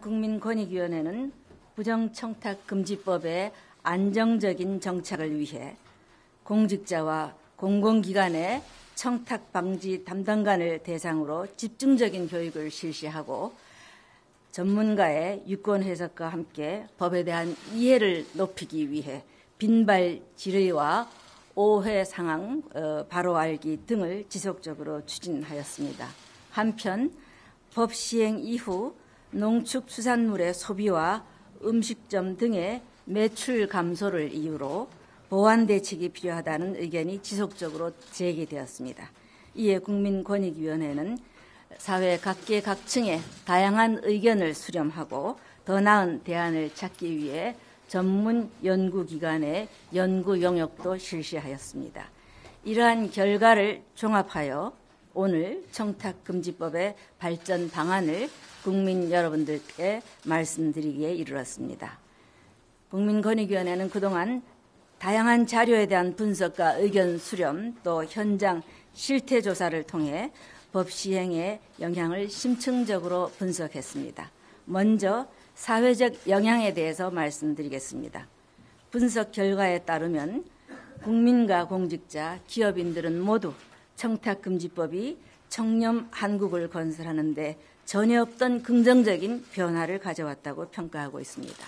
국민권익위원회는 부정청탁금지법의 안정적인 정착을 위해 공직자와 공공기관의 청탁방지 담당관을 대상으로 집중적인 교육을 실시하고 전문가의 유권 해석과 함께 법에 대한 이해를 높이기 위해 빈발 질의와 오해 상황 바로 알기 등을 지속적으로 추진하였습니다. 한편 법 시행 이후 농축수산물의 소비와 음식점 등의 매출 감소를 이유로 보완 대책이 필요하다는 의견이 지속적으로 제기되었습니다. 이에 국민권익위원회는 사회 각계 각층의 다양한 의견을 수렴하고 더 나은 대안을 찾기 위해 전문 연구기관의 연구 용역도 실시하였습니다. 이러한 결과를 종합하여 오늘 청탁금지법의 발전 방안을 국민 여러분들께 말씀드리기에 이르렀습니다. 국민권익위원회는 그동안 다양한 자료에 대한 분석과 의견 수렴 또 현장 실태 조사를 통해 법 시행의 영향을 심층적으로 분석했습니다. 먼저 사회적 영향에 대해서 말씀드리겠습니다. 분석 결과에 따르면 국민과 공직자, 기업인들은 모두 청탁금지법이 청렴 한국을 건설하는 데 전혀 없던 긍정적인 변화를 가져왔다고 평가하고 있습니다.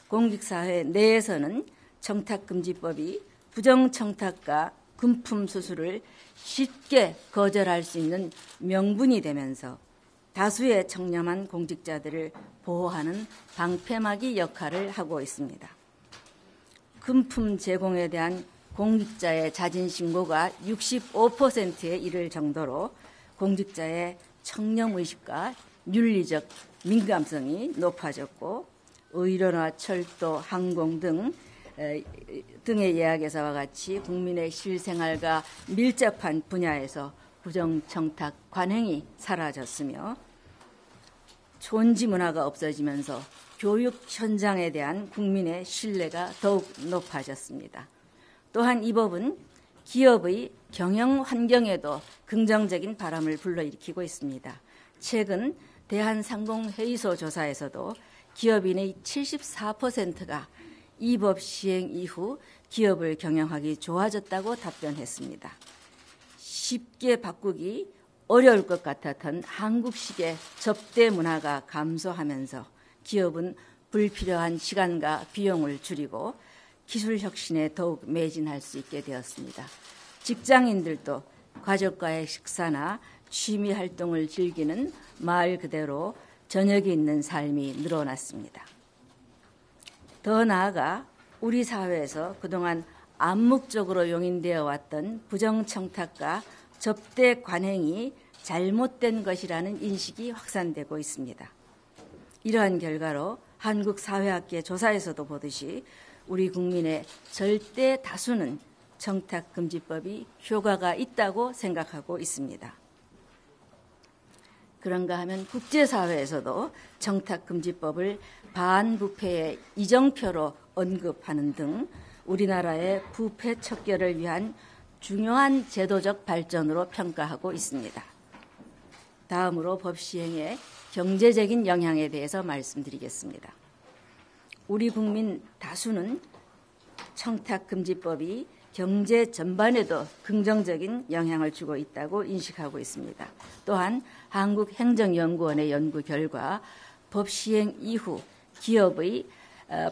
공직사회 내에서는 청탁금지법이 부정청탁과 금품 수수를 쉽게 거절할 수 있는 명분이 되면서 다수의 청렴한 공직자들을 보호하는 방패막이 역할을 하고 있습니다. 금품 제공에 대한 공직자의 자진신고가 65%에 이를 정도로 공직자의 청렴의식과 윤리적 민감성이 높아졌고 의료나 철도, 항공 등의 예약에서와 같이 국민의 실생활과 밀접한 분야에서 부정청탁 관행이 사라졌으며 촌지 문화가 없어지면서 교육 현장에 대한 국민의 신뢰가 더욱 높아졌습니다. 또한 이 법은 기업의 경영 환경에도 긍정적인 바람을 불러일으키고 있습니다. 최근 대한상공회의소 조사에서도 기업인의 74%가 이 법 시행 이후 기업을 경영하기 좋아졌다고 답변했습니다. 쉽게 바꾸기 어려울 것 같았던 한국식의 접대 문화가 감소하면서 기업은 불필요한 시간과 비용을 줄이고 기술 혁신에 더욱 매진할 수 있게 되었습니다. 직장인들도 가족과의 식사나 취미 활동을 즐기는 말 그대로 저녁이 있는 삶이 늘어났습니다. 더 나아가 우리 사회에서 그동안 암묵적으로 용인되어 왔던 부정청탁과 접대 관행이 잘못된 것이라는 인식이 확산되고 있습니다. 이러한 결과로 한국사회학계 조사에서도 보듯이 우리 국민의 절대 다수는 청탁금지법이 효과가 있다고 생각하고 있습니다. 그런가 하면 국제사회에서도 청탁금지법을 반부패의 이정표로 언급하는 등 우리나라의 부패 척결을 위한 중요한 제도적 발전으로 평가하고 있습니다. 다음으로 법 시행의 경제적인 영향에 대해서 말씀드리겠습니다. 우리 국민 다수는 청탁금지법이 경제 전반에도 긍정적인 영향을 주고 있다고 인식하고 있습니다. 또한 한국행정연구원의 연구 결과 법 시행 이후 기업의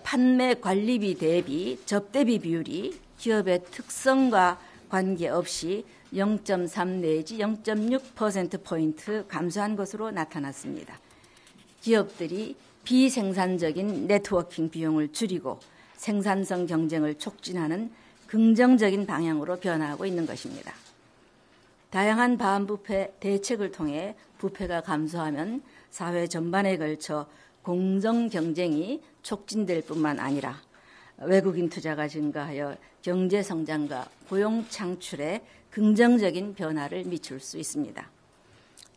판매 관리비 대비 접대비 비율이 기업의 특성과 관계없이 0.3 내지 0.6%포인트 감소한 것으로 나타났습니다. 기업들이 비생산적인 네트워킹 비용을 줄이고 생산성 경쟁을 촉진하는 긍정적인 방향으로 변화하고 있는 것입니다. 다양한 반부패 대책을 통해 부패가 감소하면 사회 전반에 걸쳐 공정 경쟁이 촉진될 뿐만 아니라 외국인 투자가 증가하여 경제 성장과 고용 창출에 긍정적인 변화를 미칠 수 있습니다.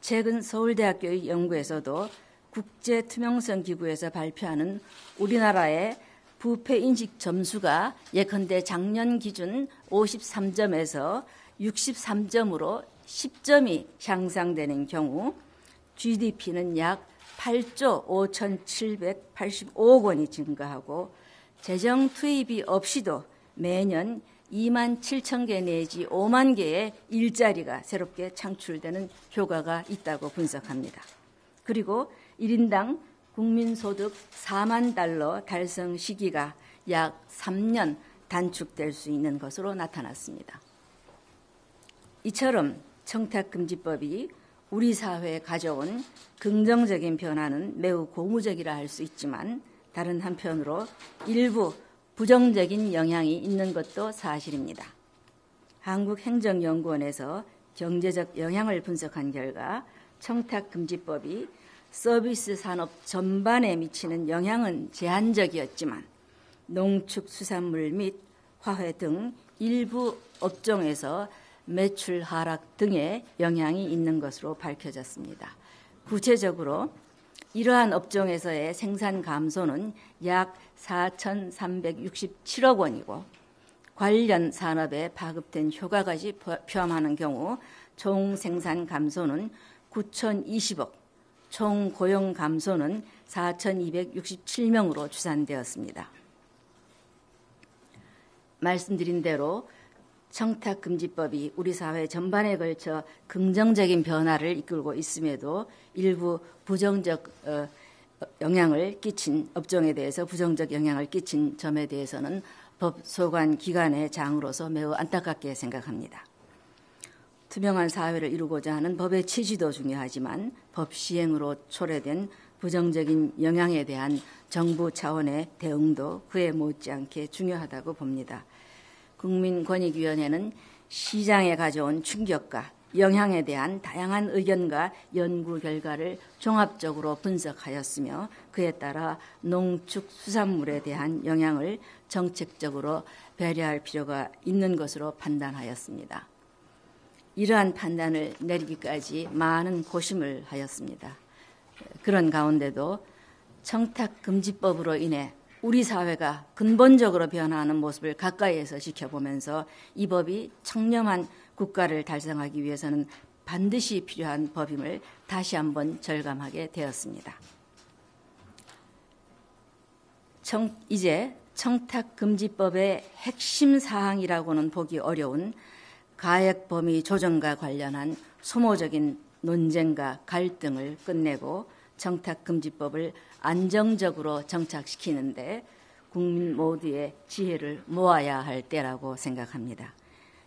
최근 서울대학교의 연구에서도 국제투명성기구에서 발표하는 우리나라의 부패 인식 점수가 예컨대 작년 기준 53점에서 63점으로 10점이 향상되는 경우 GDP는 약 8조 5,785억 원이 증가하고 재정 투입이 없이도 매년 2만 7천 개 내지 5만 개의 일자리가 새롭게 창출되는 효과가 있다고 분석합니다. 그리고 1인당 국민소득 4만 달러 달성 시기가 약 3년 단축될 수 있는 것으로 나타났습니다. 이처럼 청탁금지법이 우리 사회에 가져온 긍정적인 변화는 매우 고무적이라 할 수 있지만 다른 한편으로 일부 부정적인 영향이 있는 것도 사실입니다. 한국행정연구원에서 경제적 영향을 분석한 결과 청탁금지법이 서비스 산업 전반에 미치는 영향은 제한적이었지만 농축수산물 및 화훼 등 일부 업종에서 매출 하락 등의 영향이 있는 것으로 밝혀졌습니다. 구체적으로 이러한 업종에서의 생산 감소는 약 4,367억 원이고 관련 산업에 파급된 효과까지 포함하는 경우 총 생산 감소는 9,020억, 총 고용 감소는 4,267명으로 추산되었습니다. 말씀드린 대로 청탁금지법이 우리 사회 전반에 걸쳐 긍정적인 변화를 이끌고 있음에도 일부 부정적 영향을 끼친 업종에 대해서 부정적 영향을 끼친 점에 대해서는 법 소관 기관의 장으로서 매우 안타깝게 생각합니다. 투명한 사회를 이루고자 하는 법의 취지도 중요하지만 법 시행으로 초래된 부정적인 영향에 대한 정부 차원의 대응도 그에 못지않게 중요하다고 봅니다. 국민권익위원회는 시장에 가져온 충격과 영향에 대한 다양한 의견과 연구 결과를 종합적으로 분석하였으며 그에 따라 농축수산물에 대한 영향을 정책적으로 배려할 필요가 있는 것으로 판단하였습니다. 이러한 판단을 내리기까지 많은 고심을 하였습니다. 그런 가운데도 청탁금지법으로 인해 우리 사회가 근본적으로 변화하는 모습을 가까이에서 지켜보면서 이 법이 청렴한 국가를 달성하기 위해서는 반드시 필요한 법임을 다시 한번 절감하게 되었습니다. 이제 청탁금지법의 핵심 사항이라고는 보기 어려운 가액범위 조정과 관련한 소모적인 논쟁과 갈등을 끝내고 청탁금지법을 안정적으로 정착시키는데 국민 모두의 지혜를 모아야 할 때라고 생각합니다.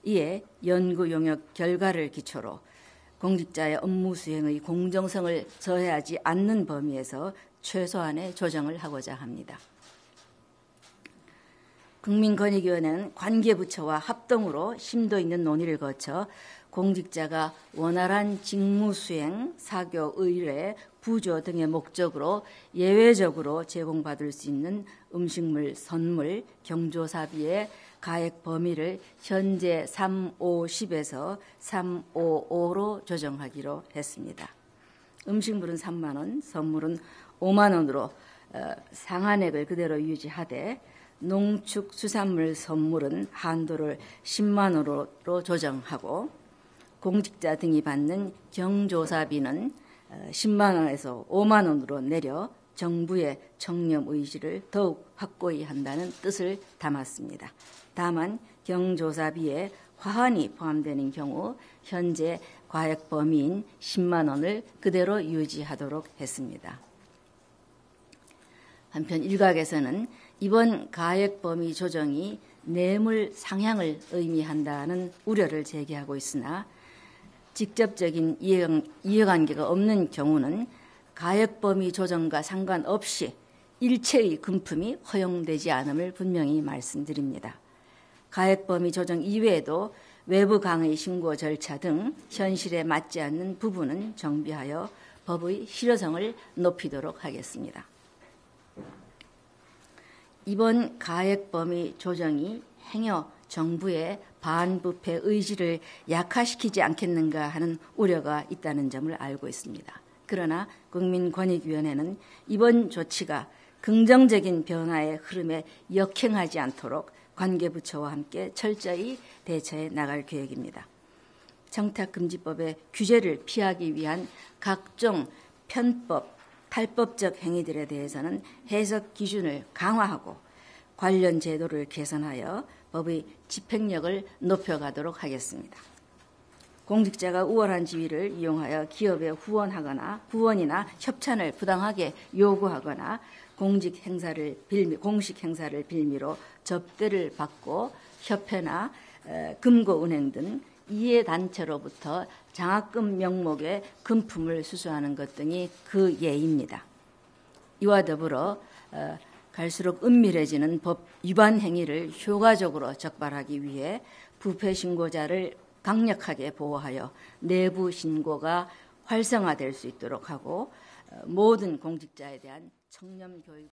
이에 연구 용역 결과를 기초로 공직자의 업무 수행의 공정성을 저해하지 않는 범위에서 최소한의 조정을 하고자 합니다. 국민권익위원회는 관계부처와 합동으로 심도 있는 논의를 거쳐 공직자가 원활한 직무수행, 사교, 의뢰, 부조 등의 목적으로 예외적으로 제공받을 수 있는 음식물, 선물, 경조사비의 가액 범위를 현재 3,5,10에서 3,5,5로 조정하기로 했습니다. 음식물은 3만 원, 선물은 5만 원으로 상한액을 그대로 유지하되 농축수산물 선물은 한도를 10만 원으로 조정하고 공직자 등이 받는 경조사비는 10만 원에서 5만 원으로 내려 정부의 청렴 의지를 더욱 확고히 한다는 뜻을 담았습니다. 다만 경조사비에 화환이 포함되는 경우 현재 과액 범위인 10만 원을 그대로 유지하도록 했습니다. 한편 일각에서는 이번 가액 범위 조정이 뇌물 상향을 의미한다는 우려를 제기하고 있으나 직접적인 이해관계가 없는 경우는 가액 범위 조정과 상관없이 일체의 금품이 허용되지 않음을 분명히 말씀드립니다. 가액 범위 조정 이외에도 외부 강의 신고 절차 등 현실에 맞지 않는 부분은 정비하여 법의 실효성을 높이도록 하겠습니다. 이번 가액 범위 조정이 행여 정부의 반부패 의지를 약화시키지 않겠는가 하는 우려가 있다는 점을 알고 있습니다. 그러나 국민권익위원회는 이번 조치가 긍정적인 변화의 흐름에 역행하지 않도록 관계부처와 함께 철저히 대처해 나갈 계획입니다. 청탁금지법의 규제를 피하기 위한 각종 편법, 탈법적 행위들에 대해서는 해석 기준을 강화하고 관련 제도를 개선하여 법의 집행력을 높여가도록 하겠습니다. 공직자가 우월한 지위를 이용하여 기업에 후원이나 협찬을 부당하게 요구하거나 공식 행사를 빌미로 접대를 받고 협회나 금고은행 등 이해단체로부터 장학금 명목의 금품을 수수하는 것 등이 그 예입니다. 이와 더불어 갈수록 은밀해지는 법 위반 행위를 효과적으로 적발하기 위해 부패 신고자를 강력하게 보호하여 내부 신고가 활성화될 수 있도록 하고 모든 공직자에 대한 청렴 교육